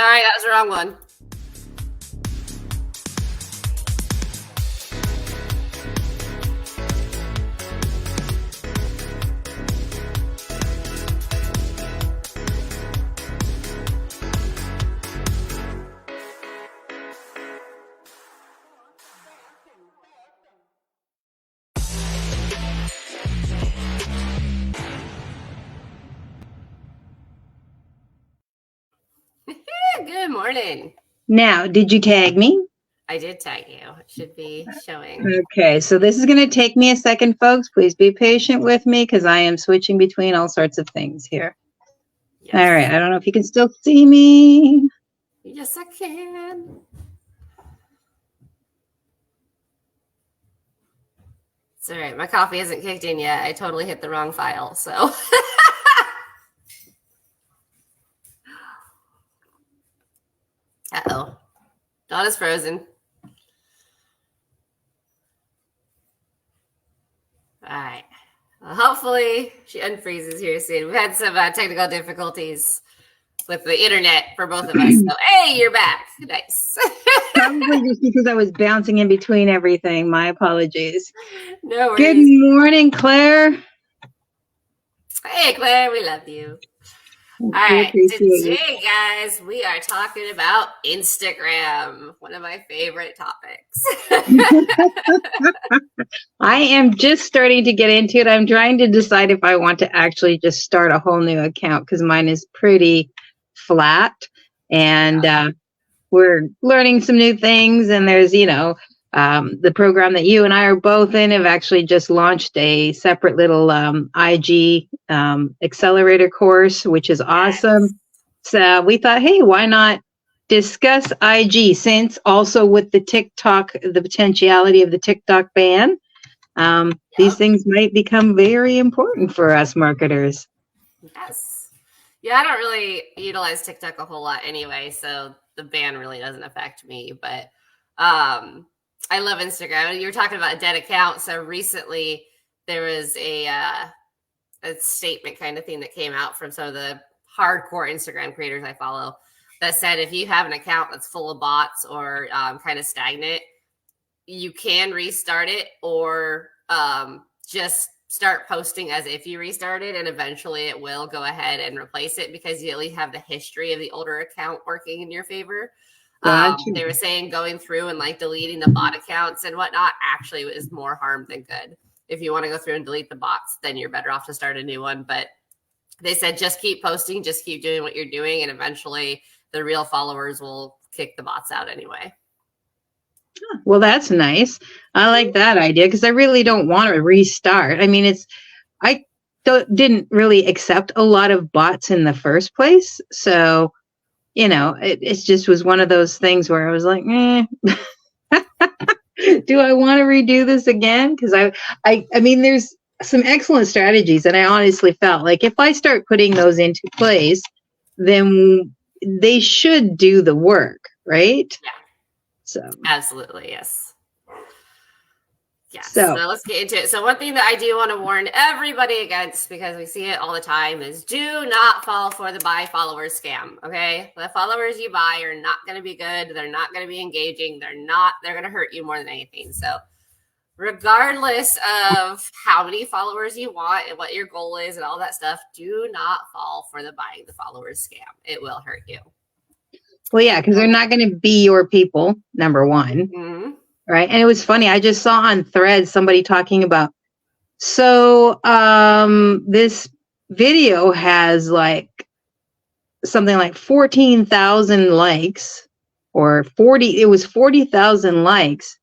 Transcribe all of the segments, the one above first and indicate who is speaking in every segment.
Speaker 1: Sorry, that was the wrong one. Good morning.
Speaker 2: Now, did you tag me?
Speaker 1: I did tag you. It should be showing.
Speaker 2: Okay, so this is going to take me a second, folks. Please be patient with me because I am switching between all sorts of things here. Yes. All right, I don't know if you can still see me.
Speaker 1: Yes, I can. It's all right. My coffee hasn't kicked in yet. I totally hit the wrong file, so. Uh-oh. Donna's frozen. All right. Well, hopefully she unfreezes here soon. We've had some technical difficulties with the internet for both of us. So, hey, you're back. Nice.
Speaker 2: Probably just because I was bouncing in between everything. My apologies.
Speaker 1: No worries.
Speaker 2: Good morning, Claire.
Speaker 1: Hey, Claire. We love you. All right, today, guys, we are talking about Instagram, one of my favorite topics.
Speaker 2: I am just starting to get into it. I'm trying to decide if I want to actually just start a whole new account because mine is pretty flat, and we're learning some new things. And there's, the program that you and I are both in have actually just launched a separate little IG accelerator course, which is awesome. So we thought, hey, why not discuss IG, since also with the TikTok, the potentiality of the TikTok ban, these things might become very important for us marketers.
Speaker 1: Yes. Yeah, I don't really utilize TikTok a whole lot anyway, so the ban really doesn't affect me, but I love Instagram. You were talking about a dead account. So recently there was a statement kind of thing that came out from some of the hardcore Instagram creators I follow that said, if you have an account that's full of bots or kind of stagnant, you can restart it or just start posting as if you restarted, and eventually it will go ahead and replace it because you at least have the history of the older account working in your favor. They were saying going through and like deleting the bot accounts and whatnot actually is more harm than good. If you want to go through and delete the bots, then you're better off to start a new one. But they said just keep posting, just keep doing what you're doing, and eventually the real followers will kick the bots out anyway.
Speaker 2: Well, that's nice. I like that idea because I really don't want to restart. I mean, I didn't really accept a lot of bots in the first place, so. It just was one of those things where I was like, do I want to redo this again? Because I mean, there's some excellent strategies. And I honestly felt like if I start putting those into place, then they should do the work, right?
Speaker 1: Yeah.
Speaker 2: So
Speaker 1: absolutely, yes. Yeah, so let's get into it. So one thing that I do want to warn everybody against, because we see it all the time, is do not fall for the buy followers scam, okay? The followers you buy are not going to be good. They're not going to be engaging. They're going to hurt you more than anything. So regardless of how many followers you want and what your goal is and all that stuff, do not fall for the buying the followers scam. It will hurt you.
Speaker 2: Well, yeah, because they're not going to be your people, number one.
Speaker 1: Mm-hmm.
Speaker 2: Right. And it was funny. I just saw on Threads somebody talking about, so this video has like something like 14,000 likes or 40,000 likes,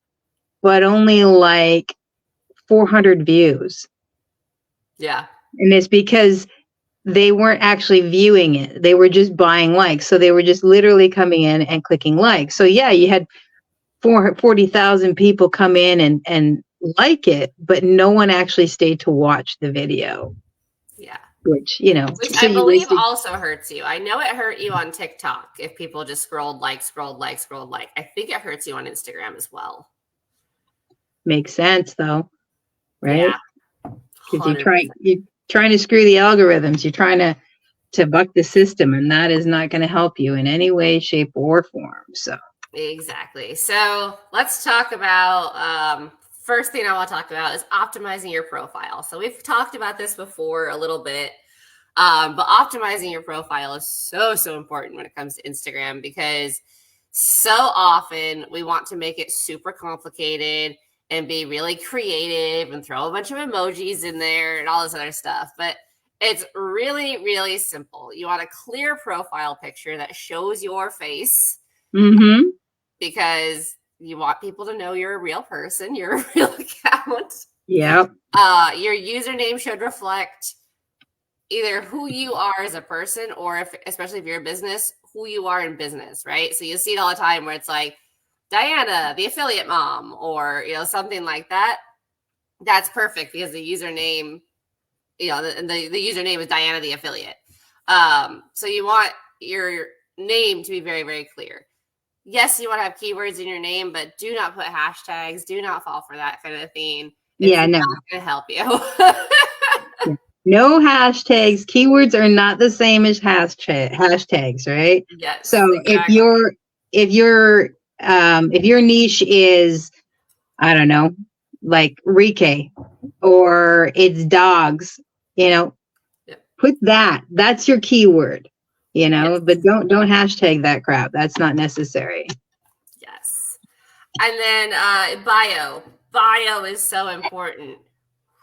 Speaker 2: but only like 400 views.
Speaker 1: Yeah.
Speaker 2: And it's because they weren't actually viewing it. They were just buying likes. So they were just literally coming in and clicking like. So yeah, you had 40,000 people come in and like it, but no one actually stayed to watch the video.
Speaker 1: Yeah.
Speaker 2: Which
Speaker 1: I believe also hurts you. I know it hurt you on TikTok if people just scrolled like. I think it hurts you on Instagram as well.
Speaker 2: Makes sense though, right?
Speaker 1: Yeah.
Speaker 2: Because you're trying to screw the algorithms. You're trying to to buck the system, and that is not going to help you in any way, shape, or form. So
Speaker 1: exactly. So let's talk about first thing I want to talk about is optimizing your profile. So we've talked about this before a little bit, but optimizing your profile is so important when it comes to Instagram, because so often we want to make it super complicated and be really creative and throw a bunch of emojis in there and all this other stuff. But it's really simple. You want a clear profile picture that shows your face, because you want people to know you're a real person, you're a real account.
Speaker 2: Yeah.
Speaker 1: Your username should reflect either who you are as a person, or especially if you're a business, who you are in business, right? So you see it all the time where it's like Diana, the affiliate mom, or something like that. That's perfect, because the username, the username is Diana the affiliate. So you want your name to be very clear. Yes, you want to have keywords in your name, but do not put hashtags. Do not fall for that kind of thing. It's not going to help you.
Speaker 2: No hashtags. Keywords are not the same as hashtags, right?
Speaker 1: Yes.
Speaker 2: So
Speaker 1: exactly.
Speaker 2: if your niche is, I don't know, like 𝐓𝐷𝐾, or it's dogs, put that. That's your keyword,
Speaker 1: Yes.
Speaker 2: but don't hashtag that crap. That's not necessary.
Speaker 1: Yes. And then bio. Bio is so important.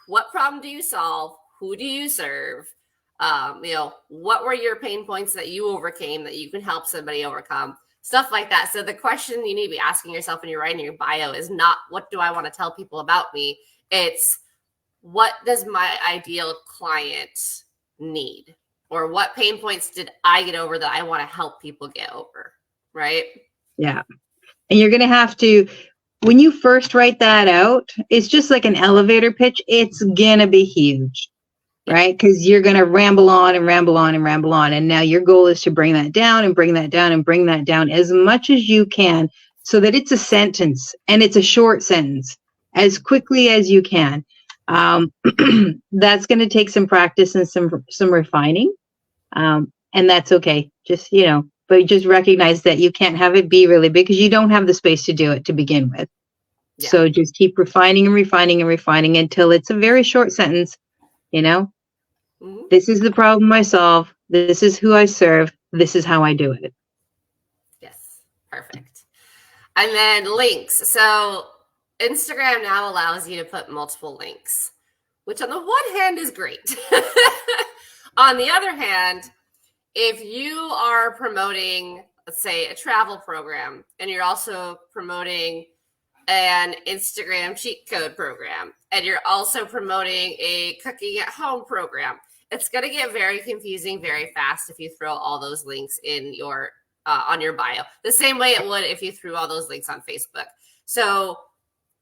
Speaker 1: What problem do you solve? Who do you serve? What were your pain points that you overcame that you can help somebody overcome? Stuff like that. So the question you need to be asking yourself when you're writing your bio is not, what do I want to tell people about me? It's, what does my ideal client need? Or what pain points did I get over that I want to help people get over? Right?
Speaker 2: Yeah. And you're going to have to, when you first write that out, it's just like an elevator pitch. It's going to be huge, right? Because you're going to ramble on and ramble on and ramble on. And now your goal is to bring that down and bring that down and bring that down as much as you can, so that it's a sentence, and it's a short sentence, as quickly as you can. That's going to take some practice and some refining. And that's okay. Just, but just recognize that you can't have it be really big, because you don't have the space to do it to begin with. Yeah. So just keep refining and refining and refining until it's a very short sentence. This is the problem I solve. This is who I serve. This is how I do it.
Speaker 1: Yes. Perfect. And then links. So Instagram now allows you to put multiple links, which on the one hand is great. On the other hand, if you are promoting, let's say, a travel program, and you're also promoting an Instagram cheat code program, and you're also promoting a cooking at home program, it's going to get very confusing very fast if you throw all those links in your on your bio, the same way it would if you threw all those links on Facebook. So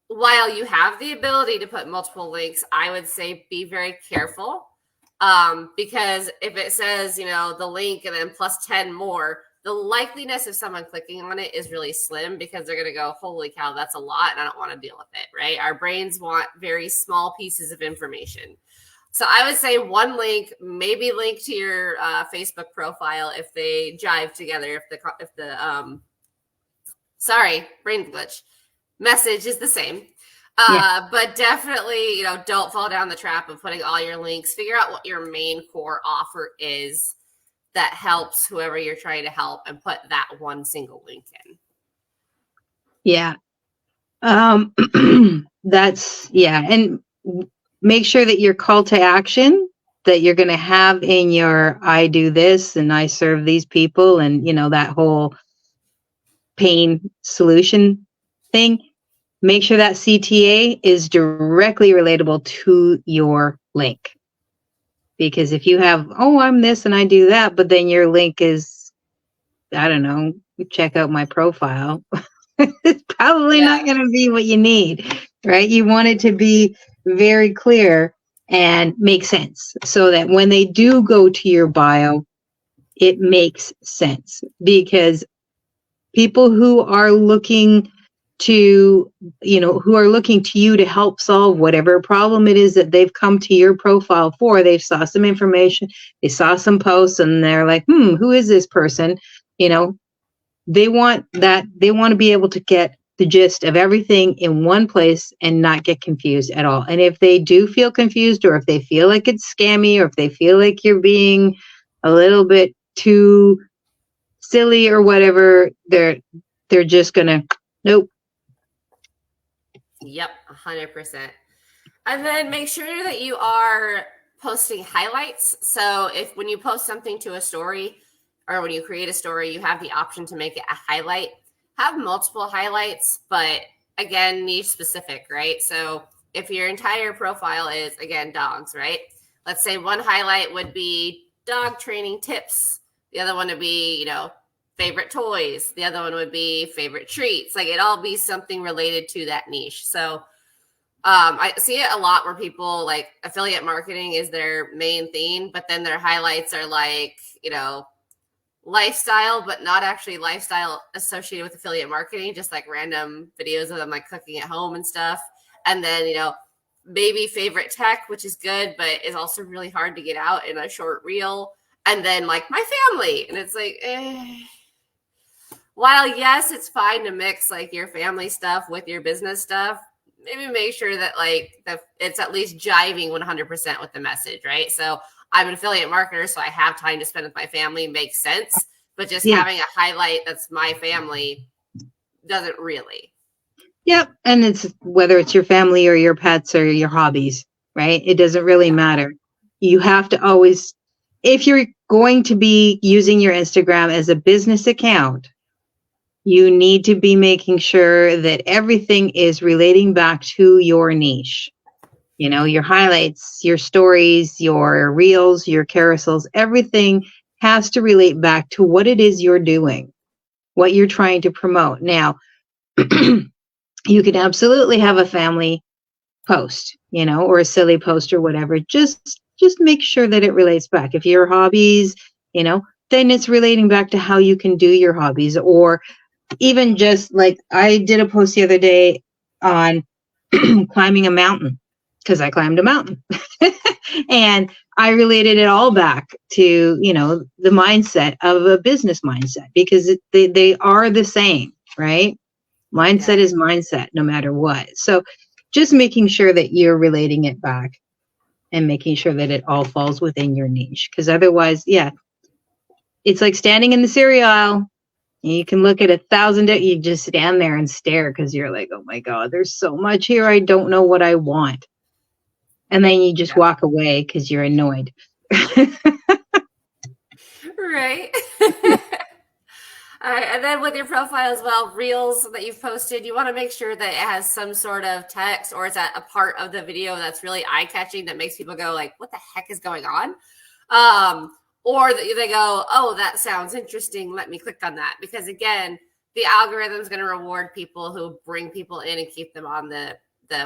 Speaker 1: while you have the ability to put multiple links, I would say be very careful, because if it says, the link and then plus 10 more, the likeliness of someone clicking on it is really slim, because they're going to go, holy cow, that's a lot, and I don't want to deal with it, right? Our brains want very small pieces of information. So I would say one link, maybe link to your Facebook profile if they jive together, if the sorry, brain glitch, message is the same. But definitely, don't fall down the trap of putting all your links. Figure out what your main core offer is that helps whoever you're trying to help, and put that one single link in.
Speaker 2: Yeah. And make sure that your call to action that you're going to have in your, I do this and I serve these people, and that whole pain solution thing, make sure that CTA is directly relatable to your link. Because if you have, I'm this and I do that, but then your link is, I don't know, check out my profile, it's probably not going to be what you need, right? You want it to be very clear and make sense, so that when they do go to your bio, it makes sense. Because people who are looking to, who are looking to you to help solve whatever problem it is that they've come to your profile for. They saw some information, they saw some posts, and they're like, who is this person? They want to be able to get the gist of everything in one place and not get confused at all. And if they do feel confused, or if they feel like it's scammy, or if they feel like you're being a little bit too silly or whatever, they're just gonna, nope.
Speaker 1: Yep, 100%. And then make sure that you are posting highlights. So when you post something to a story, or when you create a story, you have the option to make it a highlight. Have multiple highlights, but again, niche specific, right? So if your entire profile is, again, dogs, right? Let's say one highlight would be dog training tips. The other one would be, favorite toys. The other one would be favorite treats. Like, it all be something related to that niche. So I see it a lot where people, like, affiliate marketing is their main theme, but then their highlights are like, lifestyle, but not actually lifestyle associated with affiliate marketing, just like random videos of them like cooking at home and stuff. And then, maybe favorite tech, which is good, but is also really hard to get out in a short reel. And then like my family. And it's like, while yes, it's fine to mix like your family stuff with your business stuff, maybe make sure that it's at least jiving 100% with the message, right? So I'm an affiliate marketer, so I have time to spend with my family, makes sense. But just having a highlight that's my family doesn't really.
Speaker 2: Yep. And it's whether it's your family or your pets or your hobbies, right? It doesn't really matter. You have to always, if you're going to be using your Instagram as a business account, you need to be making sure that everything is relating back to your niche. Your highlights, your stories, your reels, your carousels, everything has to relate back to what it is you're doing, what you're trying to promote. Now, you can absolutely have a family post, or a silly post or whatever. Just make sure that it relates back. If your hobbies, then it's relating back to how you can do your hobbies. Or even just like I did a post the other day on climbing a mountain, because I climbed a mountain. And I related it all back to, the mindset of a business mindset, because they are the same, right? Mindset is mindset no matter what. So just making sure that you're relating it back and making sure that it all falls within your niche. Because otherwise, it's like standing in the cereal aisle. You can look at 1,000, you just stand there and stare because you're like, oh my God, there's so much here. I don't know what I want. And then you just walk away because you're annoyed.
Speaker 1: Right. All right. And then with your profile as well, reels that you've posted, you want to make sure that it has some sort of text, or is that a part of the video that's really eye-catching that makes people go like, what the heck is going on? Or that they go, oh, that sounds interesting. Let me click on that. Because again, the algorithm is going to reward people who bring people in and keep them on the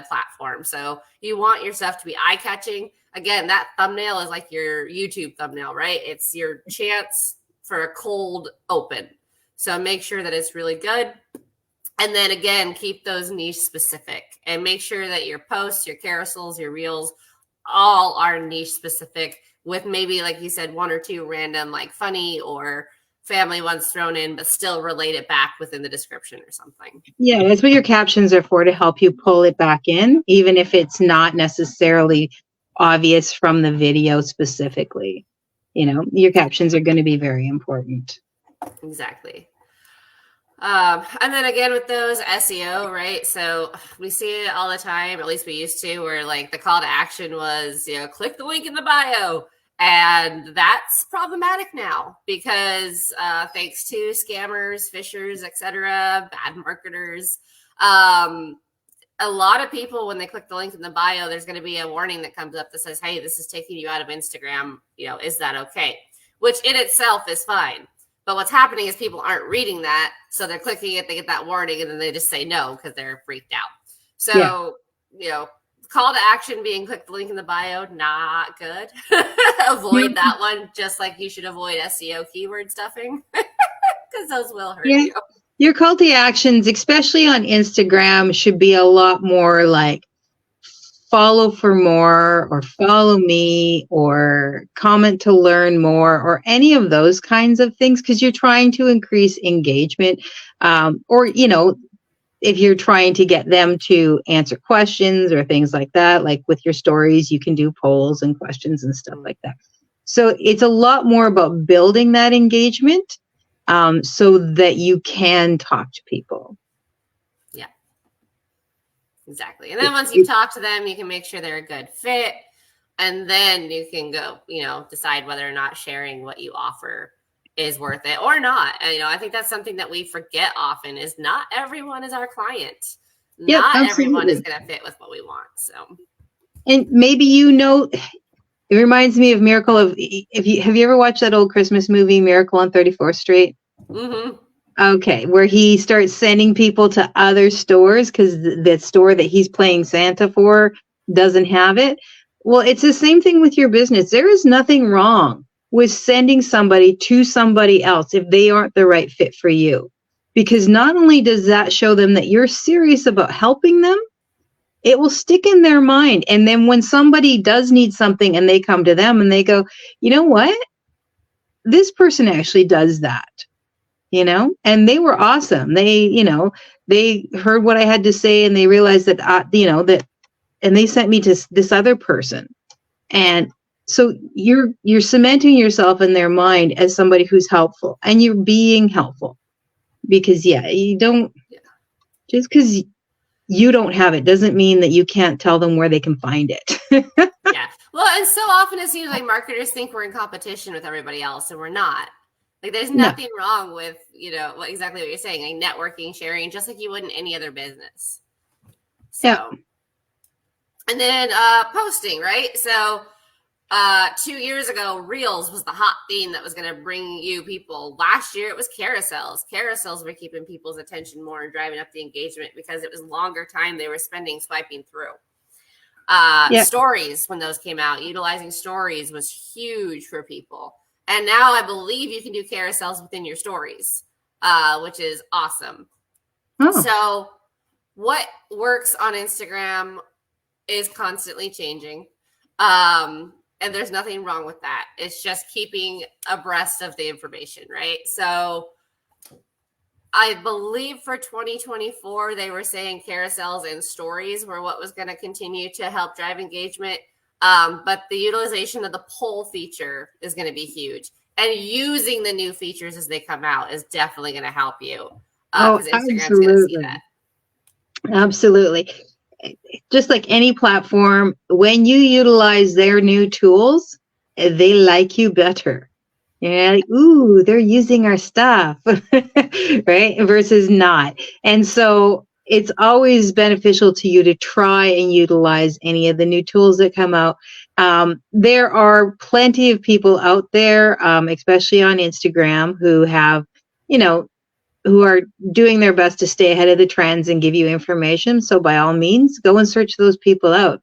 Speaker 1: platform. So you want your stuff to be eye-catching. Again, that thumbnail is like your YouTube thumbnail, right? It's your chance for a cold open. So make sure that it's really good. And then again, keep those niche specific and make sure that your posts, your carousels, your reels, all are niche specific, with maybe, like you said, one or two random like funny or family ones thrown in, but still relate it back within the description or something.
Speaker 2: Yeah, that's what your captions are for, to help you pull it back in, even if it's not necessarily obvious from the video specifically. Your captions are going to be very important.
Speaker 1: Exactly. And then again with those SEO, right? So we see it all the time, at least we used to, where like the call to action was, click the link in the bio. And that's problematic now because thanks to scammers, phishers, etc., bad marketers, a lot of people, when they click the link in the bio, there's going to be a warning that comes up that says, hey, this is taking you out of Instagram. Is that okay? Which in itself is fine. But what's happening is people aren't reading that. So they're clicking it, they get that warning, and then they just say no because they're freaked out. So, call to action being click the link in the bio, not good. Avoid that one, just like you should avoid SEO keyword stuffing because those will hurt you.
Speaker 2: Your call to actions, especially on Instagram, should be a lot more like follow for more or follow me or comment to learn more or any of those kinds of things, because you're trying to increase engagement. Or, you know, if you're trying to get them to answer questions or things like that, like with your stories, you can do polls and questions and stuff like that. So it's a lot more about building that engagement, so that you can talk to people.
Speaker 1: Yeah, exactly. And then once you talk to them, you can make sure they're a good fit. And then you can go, you know, decide whether or not sharing what you offer is worth it or not. And, you know, I think that's something that we forget often is not everyone is our client.
Speaker 2: Yep,
Speaker 1: Not
Speaker 2: absolutely.
Speaker 1: everyone is going to fit with what we want. So,
Speaker 2: and maybe, you know, it reminds me of Miracle of, have you ever watched that old Christmas movie, Miracle on 34th Street?
Speaker 1: mm-hmm.
Speaker 2: Okay, where he starts sending people to other stores because the store that he's playing Santa for doesn't have it. Well, it's the same thing with your business. There is nothing wrong with sending somebody to somebody else if they aren't the right fit for you. Because not only does that show them that you're serious about helping them, it will stick in their mind. And then when somebody does need something and they come to them and they go, you know what? This person actually does that, you know, and they were awesome. They, you know, they heard what I had to say and they realized that, you know, that, and they sent me to this other person. And so you're cementing yourself in their mind as somebody who's helpful, and you're being helpful, because you don't, just because you don't have it doesn't mean that you can't tell them where they can find it.
Speaker 1: Yeah. Well, and so often it seems like marketers think we're in competition with everybody else, and we're not. Like, there's nothing wrong with, you know, exactly what you're saying, like networking, sharing, just like you would in any other business. So, and then posting, right? So 2 years ago, Reels was the hot theme that was going to bring you people. Last year, it was carousels. Carousels were keeping people's attention more and driving up the engagement because it was longer time they were spending swiping through. Stories, when those came out, utilizing stories was huge for people. And now I believe you can do carousels within your stories, which is awesome. Oh. So what works on Instagram is constantly changing. And there's nothing wrong with that. It's just keeping abreast of the information, right? So I believe for 2024, they were saying carousels and stories were what was going to continue to help drive engagement. But the utilization of the poll feature is going to be huge. And using the new features as they come out is definitely going to help you. Because Instagram's going to see that.
Speaker 2: Absolutely. Just like any platform, when you utilize their new tools, they like you better. Yeah, like, ooh, they're using our stuff, right? Versus not. And so it's always beneficial to you to try and utilize any of the new tools that come out. There are plenty of people out there, especially on Instagram, who have, you know, who are doing their best to stay ahead of the trends and give you information. So by all means, go and search those people out.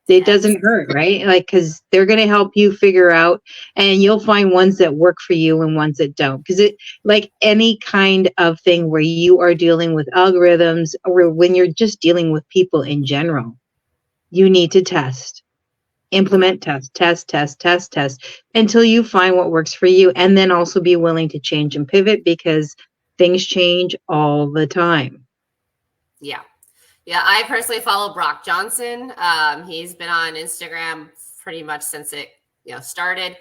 Speaker 2: It doesn't hurt, right? Like, because they're going to help you figure out, and you'll find ones that work for you and ones that don't. Because it, like any kind of thing where you are dealing with algorithms, or when you're just dealing with people in general, you need to test, implement, test until you find what works for you. And then also be willing to change and pivot, because things change all the time.
Speaker 1: Yeah. Yeah, I personally follow Brock Johnson. He's been on Instagram pretty much since it, you know, started.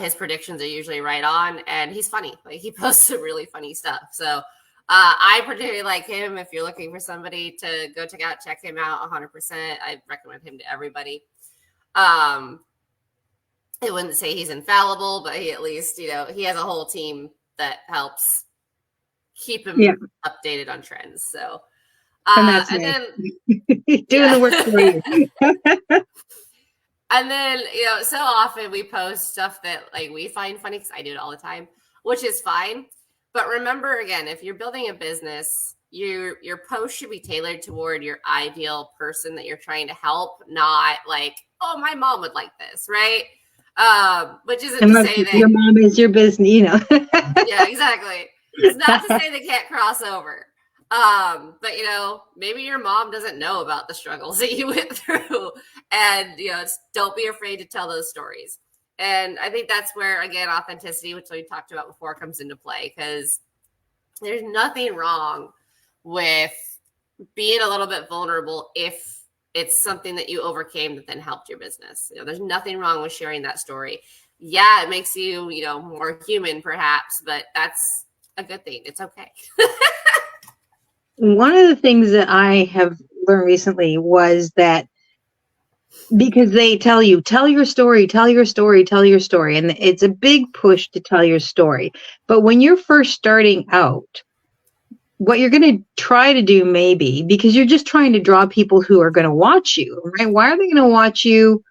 Speaker 1: His predictions are usually right on, and he's funny. Like, he posts some really funny stuff. So I particularly like him. If you're looking for somebody to go check him out 100%. I recommend him to everybody. I wouldn't say he's infallible, but he at least, you know, he has a whole team that helps keep him updated on trends. So.
Speaker 2: And that's then doing the work for you.
Speaker 1: And then, you know, so often we post stuff that like we find funny, because I do it all the time, which is fine. But remember, again, if you're building a business, your post should be tailored toward your ideal person that you're trying to help, not like, oh, my mom would like this, right? Which isn't to say that
Speaker 2: your mom is your business, you know.
Speaker 1: Yeah, exactly. It's not to say they can't cross over. But maybe your mom doesn't know about the struggles that you went through, and don't be afraid to tell those stories. And I think that's where, again, authenticity, which we talked about before, comes into play, because there's nothing wrong with being a little bit vulnerable if it's something that you overcame that then helped your business. There's nothing wrong with sharing that story. Yeah, it makes you, more human perhaps, but that's a good thing. It's okay.
Speaker 2: One of the things that I have learned recently was that, because they tell you, tell your story, tell your story, tell your story. And it's a big push to tell your story. But when you're first starting out, what you're going to try to do, maybe, because you're just trying to draw people who are going to watch you, right? Why are they going to watch you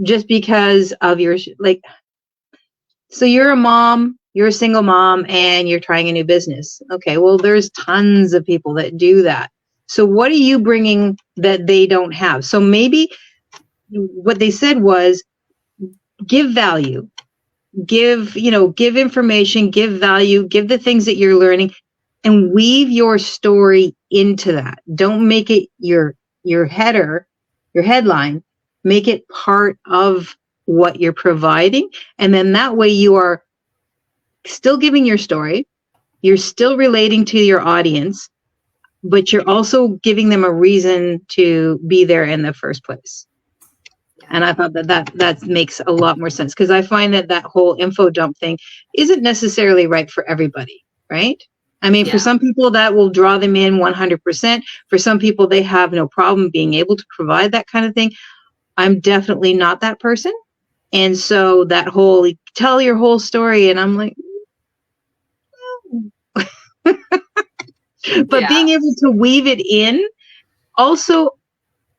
Speaker 2: just because of your, like, so you're a mom, you're a single mom, and you're trying a new business. Okay, well, there's tons of people that do that. So what are you bringing that they don't have? So maybe what they said was, give value, give information, give value, give the things that you're learning, and weave your story into that. Don't make it your header, your headline. Make it part of what you're providing. And then that way you are still giving your story. You're still relating to your audience, but you're also giving them a reason to be there in the first place. And I thought that makes a lot more sense, because I find that whole info dump thing isn't necessarily right for everybody, right? I mean, for some people that will draw them in 100%. For some people, they have no problem being able to provide that kind of thing. I'm definitely not that person. And so that whole tell your whole story, and I'm like, no. But being able to weave it in also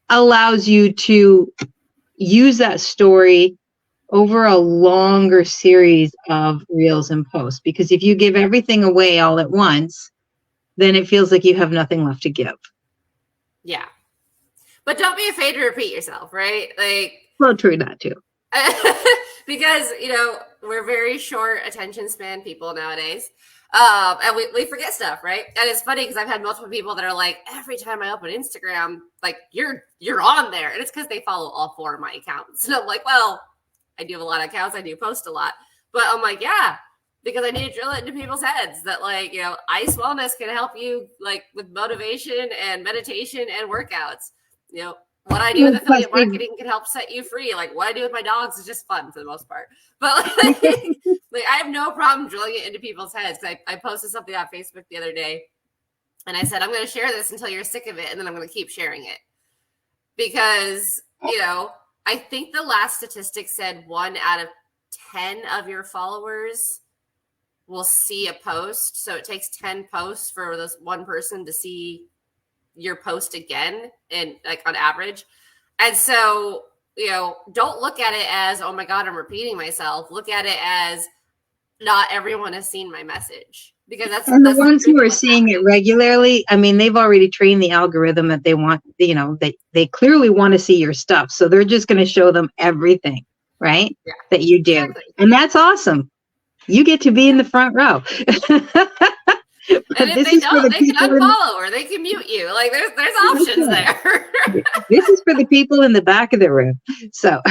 Speaker 2: allows you to use that story over a longer series of reels and posts. Because if you give everything away all at once, then it feels like you have nothing left to give.
Speaker 1: Yeah. But don't be afraid to repeat yourself, right? Like,
Speaker 2: well, true, that too.
Speaker 1: Because, we're very short attention span people nowadays. And we forget stuff, right? And it's funny because I've had multiple people that are like, every time I open Instagram, like, you're on there. And it's because they follow all 4 of my accounts. And I'm like, well, I do have a lot of accounts. I do post a lot. But I'm like, yeah, because I need to drill it into people's heads that, like, ICE Wellness can help you, like, with motivation and meditation and workouts. What I do with affiliate marketing can help set you free. Like, what I do with my dogs is just fun for the most part. But like I have no problem drilling it into people's heads. I posted something on Facebook the other day, and I said, I'm going to share this until you're sick of it, and then I'm going to keep sharing it. Because, I think the last statistic said 1 out of 10 of your followers will see a post. So it takes 10 posts for this one person to see your post again, and like on average. And so, don't look at it as, oh my God, I'm repeating myself. Look at it as, not everyone has seen my message, because that's
Speaker 2: the ones who are seeing it regularly. I mean, they've already trained the algorithm that they want, they clearly want to see your stuff. So they're just going to show them everything, right? Yeah, that you do. Exactly. And that's awesome. You get to be in the front row.
Speaker 1: And if they don't, they can unfollow or they can mute you. Like, there's options there.
Speaker 2: This is for the people in the back of the room. So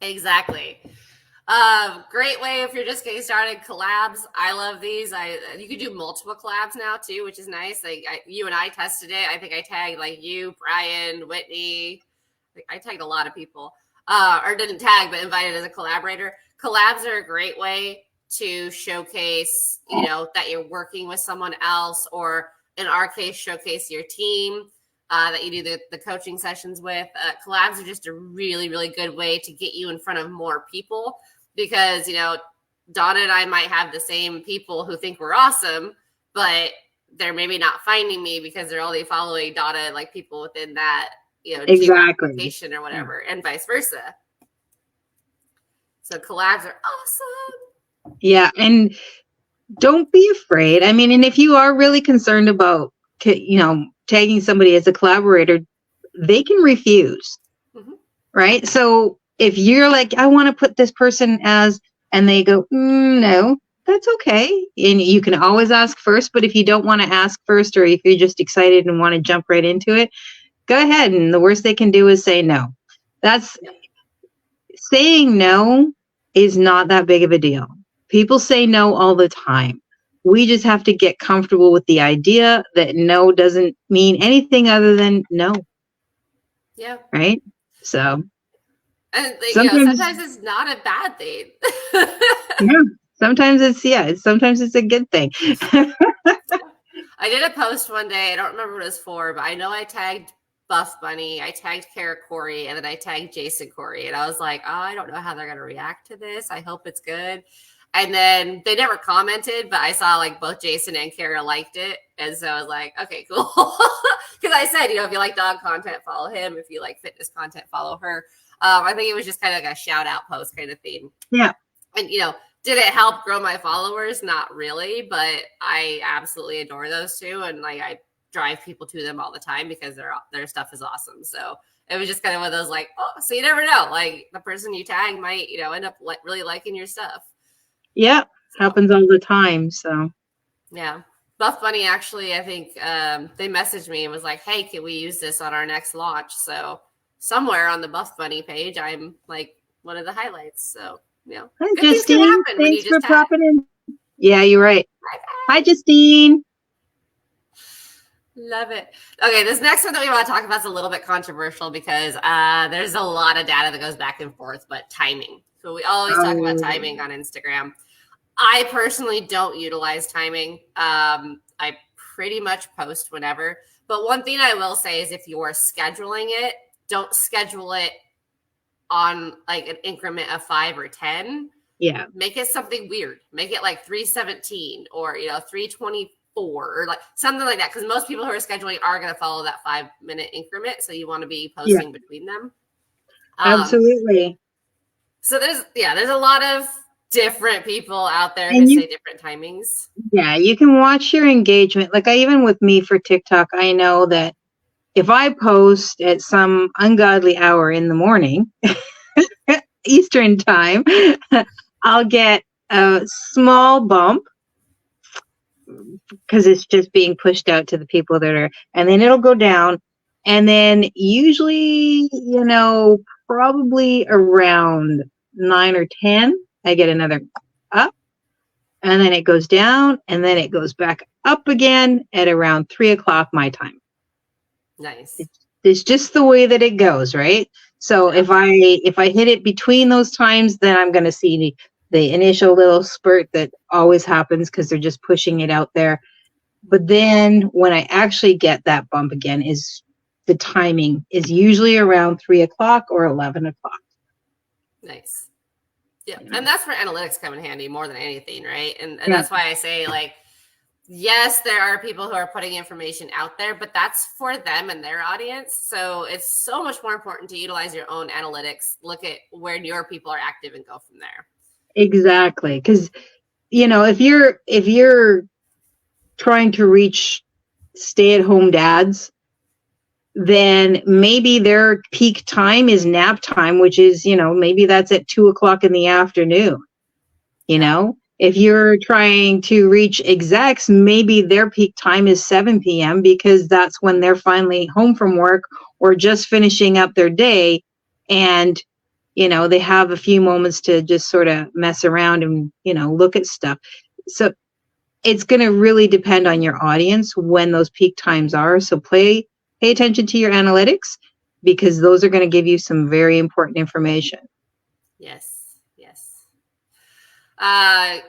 Speaker 1: exactly. Great way if you're just getting started. Collabs, I love these. You could do multiple collabs now too, which is nice. Like, you and I tested it. I think I tagged like you, Brian, Whitney. I tagged a lot of people, or didn't tag, but invited as a collaborator. Collabs are a great way to showcase, that you're working with someone else, or in our case, showcase your team that you do the coaching sessions with. Collabs are just a really, really good way to get you in front of more people, because, Donna and I might have the same people who think we're awesome, but they're maybe not finding me because they're only following Donna, like people within that,
Speaker 2: exactly,
Speaker 1: or whatever, and vice versa. So collabs are awesome.
Speaker 2: Yeah. And don't be afraid. I mean, and if you are really concerned about, tagging somebody as a collaborator, they can refuse. Mm-hmm. Right. So if you're like, I want to put this person as, and they go, no, that's okay. And you can always ask first, but if you don't want to ask first, or if you're just excited and want to jump right into it, go ahead. And the worst they can do is say no. That's saying no is not that big of a deal. People say no all the time. We just have to get comfortable with the idea that no doesn't mean anything other than no.
Speaker 1: Yeah.
Speaker 2: Right? So.
Speaker 1: And sometimes it's not a bad thing.
Speaker 2: Yeah. Sometimes it's a good thing.
Speaker 1: I did a post one day. I don't remember what it was for, but I know I tagged Buff Bunny, I tagged 𝐶𝐏_𝐒, and then I tagged 𝐤𝐔𝐘𝐒. And I was like, oh, I don't know how they're going to react to this. I hope it's good. And then they never commented, but I saw like both Jason and Kara liked it. And so I was like, okay, cool. Because I said, if you like dog content, follow him. If you like fitness content, follow her. I think it was just kind of like a shout out post kind of thing.
Speaker 2: Yeah.
Speaker 1: And, did it help grow my followers? Not really, but I absolutely adore those two. And like, I drive people to them all the time because their stuff is awesome. So it was just kind of one of those like, oh, so you never know. Like the person you tag might, end up really liking your stuff.
Speaker 2: Yeah. Happens all the time. So
Speaker 1: yeah. Buff Bunny actually, I think they messaged me and was like, hey, can we use this on our next launch? So somewhere on the Buff Bunny page, I'm like one of the highlights. So,
Speaker 2: Hi, Justine. Thanks for popping in. Yeah, you're right. Hi, Justine.
Speaker 1: Love it. Okay, this next one that we want to talk about is a little bit controversial because there's a lot of data that goes back and forth, but timing. So we always talk about timing on Instagram. I personally don't utilize timing. I pretty much post whenever. But one thing I will say is if you are scheduling it, don't schedule it on like an increment of 5 or 10.
Speaker 2: Yeah.
Speaker 1: Make it something weird. Make it like 3:17 or 3:24 or like something like that. Because most people who are scheduling are going to follow that 5-minute increment. So you want to be posting between them.
Speaker 2: Absolutely.
Speaker 1: So there's a lot of different people out there who say different timings.
Speaker 2: Yeah, you can watch your engagement. Like even with me for TikTok, I know that if I post at some ungodly hour in the morning, Eastern time, I'll get a small bump because it's just being pushed out to the people that are, and then it'll go down. And then usually, probably around 9 or 10, I get another up, and then it goes down, and then it goes back up again at around 3 o'clock my time.
Speaker 1: Nice.
Speaker 2: It's just the way that it goes, right? So if I hit it between those times, then I'm going to see the initial little spurt that always happens because they're just pushing it out there. But then when I actually get that bump again, is the timing is usually around 3 o'clock or 11 o'clock.
Speaker 1: Nice. Yeah. And that's where analytics come in handy more than anything, right? And that's why I say, like, yes, there are people who are putting information out there, but that's for them and their audience. So it's so much more important to utilize your own analytics, look at where your people are active and go from there.
Speaker 2: Exactly. Because, if you're trying to reach stay-at-home dads, then maybe their peak time is nap time, which is, maybe that's at 2 o'clock in the afternoon. If you're trying to reach execs, maybe their peak time is 7 p.m. because that's when they're finally home from work or just finishing up their day. And, they have a few moments to just sort of mess around and, look at stuff. So it's going to really depend on your audience when those peak times are. So pay attention to your analytics because those are going to give you some very important information.
Speaker 1: Yes.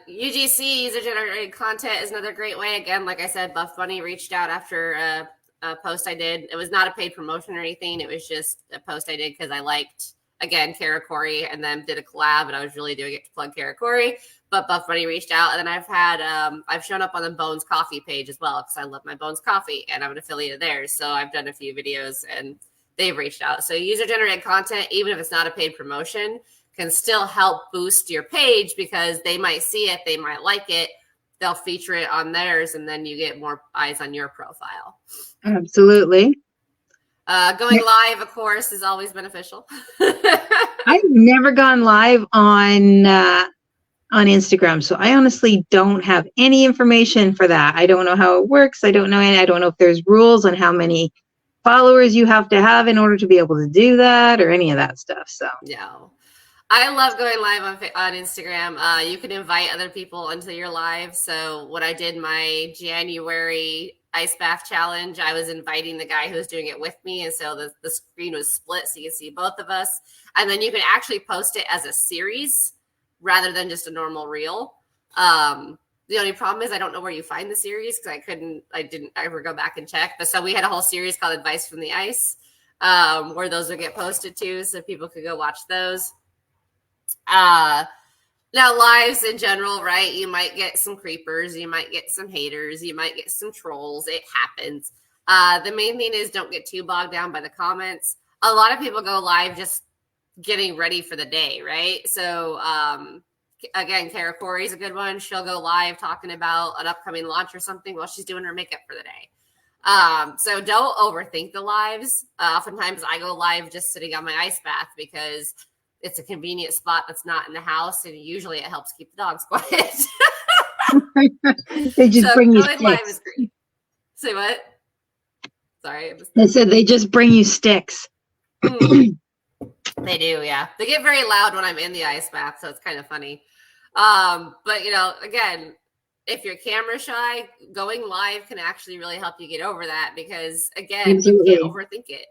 Speaker 1: UGC, user-generated content, is another great way. Again, like I said, Buff Bunny reached out after a post I did. It was not a paid promotion or anything. It was just a post I did because I liked, again, 𝐶𝐏_𝐒, and then did a collab, and I was really doing it to plug 𝐶𝐏_𝐒. But Buff Bunny reached out, and then I've shown up on the Bones Coffee page as well because I love my Bones Coffee, and I'm an affiliate of theirs. So I've done a few videos, and they've reached out. So user-generated content, even if it's not a paid promotion, can still help boost your page because they might see it, they might like it, they'll feature it on theirs, and then you get more eyes on your profile.
Speaker 2: Absolutely.
Speaker 1: Going live, of course, is always beneficial.
Speaker 2: I've never gone live on on Instagram. So I honestly don't have any information for that. I don't know how it works. I don't know if there's rules on how many followers you have to have in order to be able to do that or any of that stuff. So
Speaker 1: No. I love going live on Instagram. You can invite other people into your live. So when I did my January ice bath challenge, I was inviting the guy who was doing it with me. And so the screen was split so you can see both of us. And then you can actually post it as a series rather than just a normal reel. The only problem is I don't know where you find the series because I didn't ever go back and check. But so we had a whole series called Advice from the Ice, where those would get posted to so people could go watch those. Now lives in general, right? You might get some creepers, you might get some haters, you might get some trolls. It happens. The main thing is don't get too bogged down by the comments. A lot of people go live just getting ready for the day, right? So again, 𝐇𝐎𝐏𝐄 is a good one. She'll go live talking about an upcoming launch or something while she's doing her makeup for the day. So don't overthink the lives. Oftentimes I go live just sitting on my ice bath because it's a convenient spot that's not in the house, and usually it helps keep the dogs quiet.
Speaker 2: They just bring you sticks.
Speaker 1: Live is great. Say what? Sorry.
Speaker 2: They said they just bring you sticks.
Speaker 1: They do, yeah. They get very loud when I'm in the ice bath, so it's kind of funny. But again, if you're camera shy, going live can actually really help you get over that because, again,
Speaker 2: Absolutely.
Speaker 1: You can't overthink it.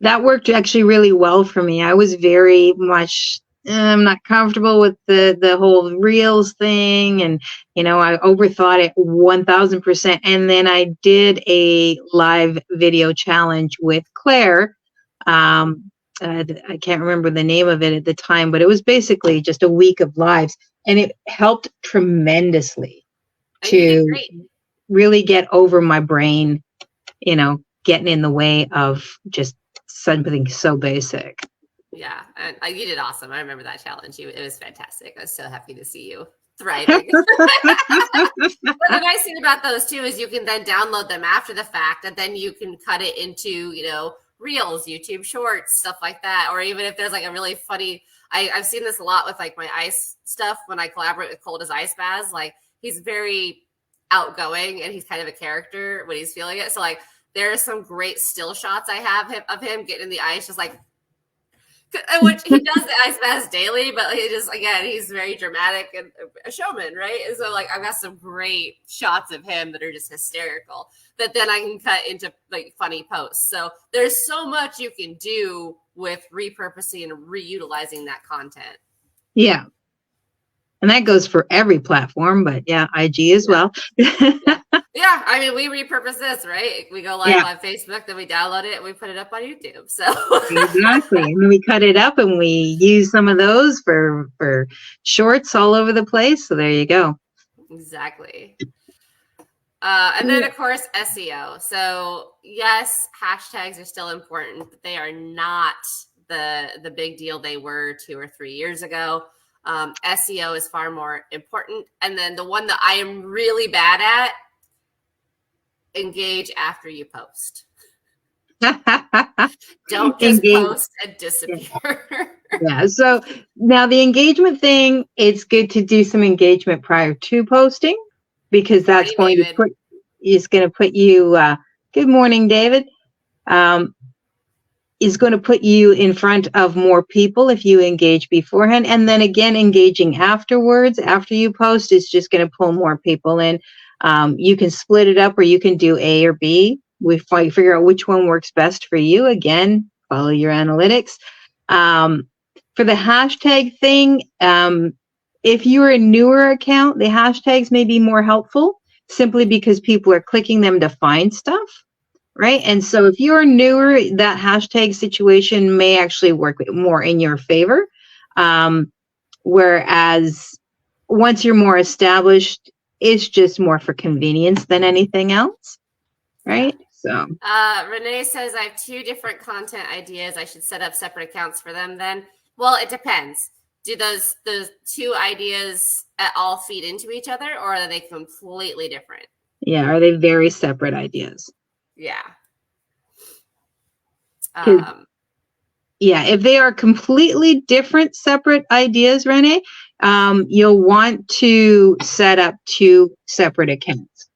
Speaker 2: That worked actually really well for me. I was very much, I'm not comfortable with the whole reels thing. And, I overthought it 1000%. And then I did a live video challenge with Claire. I can't remember the name of it at the time, but it was basically just a week of lives. And it helped tremendously to really get over my brain, getting in the way of just something so basic.
Speaker 1: Yeah, and you did awesome. I remember that challenge. It was fantastic. I was so happy to see you thriving. But the nice thing about those too is you can then download them after the fact, and then you can cut it into reels, YouTube shorts, stuff like that. Or even if there's like a really funny, I've seen this a lot with like my ice stuff when I collaborate with Cold as Ice Baz. Like he's very outgoing and he's kind of a character when he's feeling it. So like there are some great still shots I have of him getting in the ice, just like, which he does the ice baths daily, but he's very dramatic and a showman, right? And so like I've got some great shots of him that are just hysterical that then I can cut into like funny posts. So there's so much you can do with repurposing and reutilizing that content. Yeah.
Speaker 2: And that goes for every platform, but yeah, IG as well.
Speaker 1: Yeah, I mean, we repurpose this, right? We go live on Facebook, then we download it, and we put it up on YouTube. So
Speaker 2: exactly, and then we cut it up, and we use some of those for shorts all over the place. So there you go.
Speaker 1: Exactly. And then, of course, SEO. So yes, hashtags are still important, but they are not the big deal they were 2 or 3 years ago. SEO is far more important. And then the one that I am really bad at, engage after you post. Don't just post and disappear.
Speaker 2: Yeah. So now the engagement thing, it's good to do some engagement prior to posting because that's going to put you, good morning, David. Is going to put you in front of more people if you engage beforehand. And then again, engaging afterwards, after you post, is just going to pull more people in. You can split it up or you can do A or B. We figure out which one works best for you. Again, follow your analytics. For the hashtag thing, if you're a newer account, the hashtags may be more helpful simply because people are clicking them to find stuff. Right. And so if you're newer, that hashtag situation may actually work more in your favor. Whereas once you're more established, it's just more for convenience than anything else. Right. So
Speaker 1: Renee says I have 2 different content ideas. I should set up separate accounts for them then. Well, it depends. Do those 2 ideas at all feed into each other, or are they completely different?
Speaker 2: Yeah. Are they very separate ideas?
Speaker 1: Yeah.
Speaker 2: Yeah, if they are completely different, separate ideas, Renee, you'll want to set up 2 separate accounts.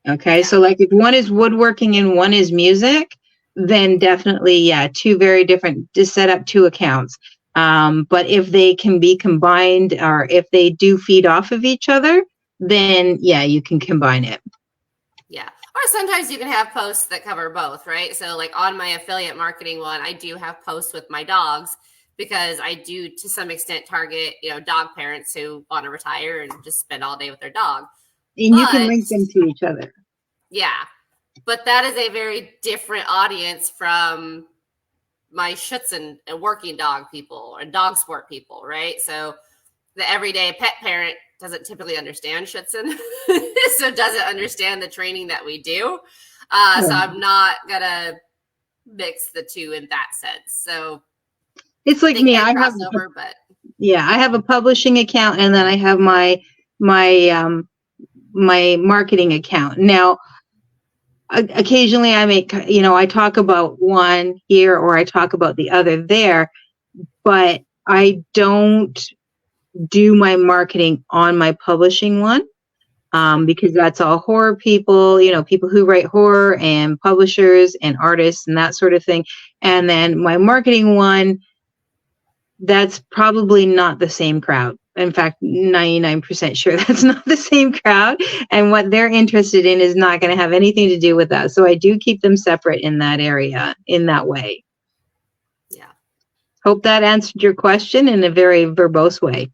Speaker 2: Okay.
Speaker 1: Yeah.
Speaker 2: So like if one is woodworking and one is music, then definitely, yeah, 2 very different, just set up 2 accounts. But if they can be combined or if they do feed off of each other, then yeah, you can combine it.
Speaker 1: Yeah. Or sometimes you can have posts that cover both, right? So like on my affiliate marketing one, I do have posts with my dogs because I do to some extent target, dog parents who want to retire and just spend all day with their dog.
Speaker 2: And you can link them to each other.
Speaker 1: Yeah. But that is a very different audience from my Schutzen and working dog people or dog sport people, right? So the everyday pet parent doesn't typically understand Schutzen, so doesn't understand the training that we do. So I'm not going to mix the 2 in that sense. So
Speaker 2: it's like me. I have a publishing account and then I have my marketing account. Now, occasionally I make, I talk about one here or I talk about the other there, but I don't do my marketing on my publishing one because that's all horror people, people who write horror and publishers and artists and that sort of thing. And then my marketing one, that's probably not the same crowd. In fact, 99% sure that's not the same crowd. And what they're interested in is not going to have anything to do with that. So I do keep them separate in that area, in that way.
Speaker 1: Yeah.
Speaker 2: Hope that answered your question in a very verbose way.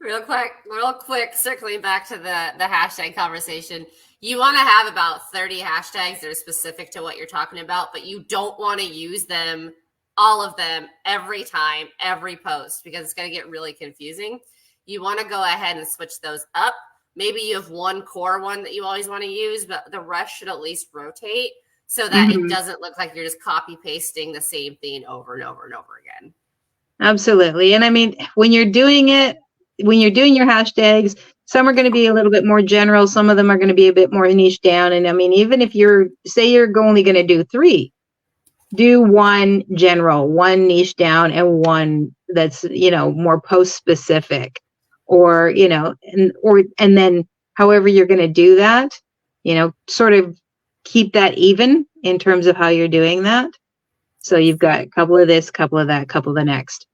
Speaker 1: Real quick, circling back to the hashtag conversation. You want to have about 30 hashtags that are specific to what you're talking about, but you don't want to use them, all of them, every time, every post, because it's going to get really confusing. You want to go ahead and switch those up. Maybe you have one core one that you always want to use, but the rest should at least rotate so that it doesn't look like you're just copy pasting the same thing over and over and over again.
Speaker 2: Absolutely. And I mean, when you're doing your hashtags, some are going to be a little bit more general. Some of them are going to be a bit more niche down. And I mean, even if you're only going to do 3, do 1 general, 1 niche down, and 1 that's, more post specific or, and then however you're going to do that, sort of keep that even in terms of how you're doing that. So you've got a couple of this, couple of that, couple of the next.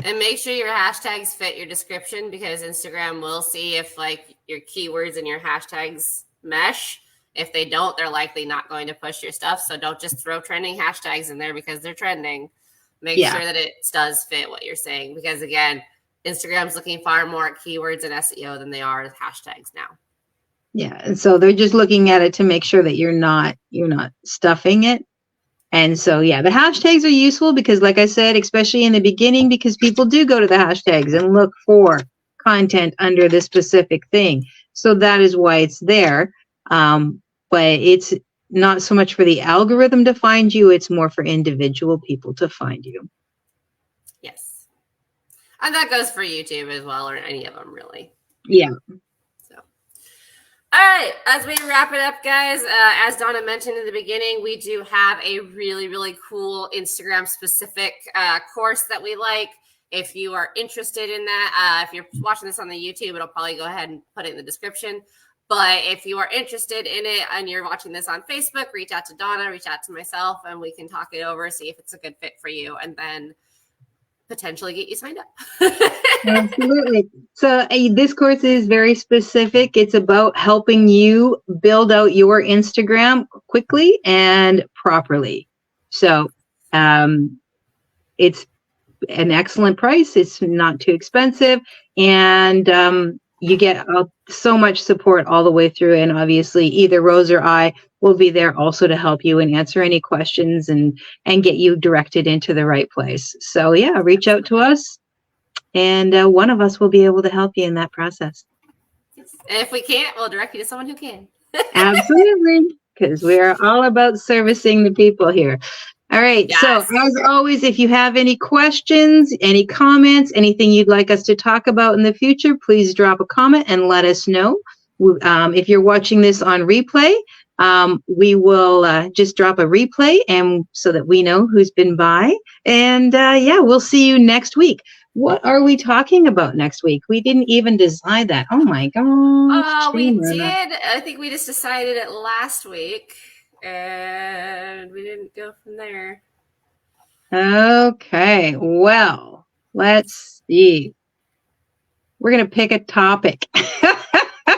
Speaker 1: And make sure your hashtags fit your description because Instagram will see if like your keywords and your hashtags mesh. If they don't, they're likely not going to push your stuff. So don't just throw trending hashtags in there because they're trending. Make sure that it does fit what you're saying. Because again, Instagram's looking far more at keywords and SEO than they are at hashtags now.
Speaker 2: Yeah. And so they're just looking at it to make sure that you're not stuffing it. And so, yeah, the hashtags are useful because like I said, especially in the beginning, because people do go to the hashtags and look for content under this specific thing. So that is why it's there. But it's not so much for the algorithm to find you. It's more for individual people to find you.
Speaker 1: Yes. And that goes for YouTube as well, or any of them really.
Speaker 2: Yeah.
Speaker 1: So, all right, as we wrap it up, guys, as Donna mentioned in the beginning, we do have a really, really cool Instagram specific course that we like. If you are interested in that, if you're watching this on the YouTube, it'll probably go ahead and put it in the description. But if you are interested in it and you're watching this on Facebook, reach out to Donna, reach out to myself, and we can talk it over, see if it's a good fit for you, and then potentially get you signed up.
Speaker 2: Absolutely. So this course is very specific. It's about helping you build out your Instagram quickly and properly. So it's an excellent price. It's not too expensive. And you get so much support all the way through. And obviously either Rose or I will be there also to help you and answer any questions and get you directed into the right place. So yeah, reach out to us and one of us will be able to help you in that process.
Speaker 1: And if we can't, we'll direct you to someone who can.
Speaker 2: Absolutely. Because we are all about servicing the people here. All right. Yes. So as always, if you have any questions, any comments, anything you'd like us to talk about in the future, please drop a comment and let us know. If you're watching this on replay, we will just drop a replay and so that we know who's been by. And yeah, we'll see you next week. what are we talking about next week? We didn't even decide that. Oh my gosh.
Speaker 1: Oh, we
Speaker 2: Trina.
Speaker 1: did. I think we just decided it last week, and we didn't go from there.
Speaker 2: Okay. Well, let's see. We're going to pick a topic.
Speaker 1: I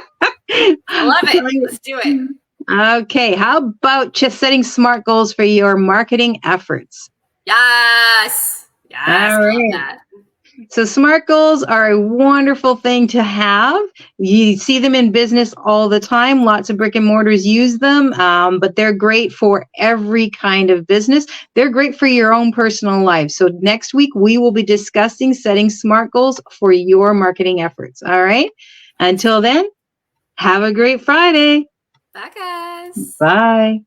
Speaker 1: love it. Let's do it.
Speaker 2: Okay. How about just setting SMART goals for your marketing efforts?
Speaker 1: Yes. Yes.
Speaker 2: All
Speaker 1: I
Speaker 2: right.
Speaker 1: love that.
Speaker 2: So SMART goals are a wonderful thing to have. You see them in business all the time. Lots of brick and mortars use them, but they're great for every kind of business. They're great for your own personal life. So next week, we will be discussing setting SMART goals for your marketing efforts. All right. Until then, have a great Friday.
Speaker 1: Bye, guys.
Speaker 2: Bye.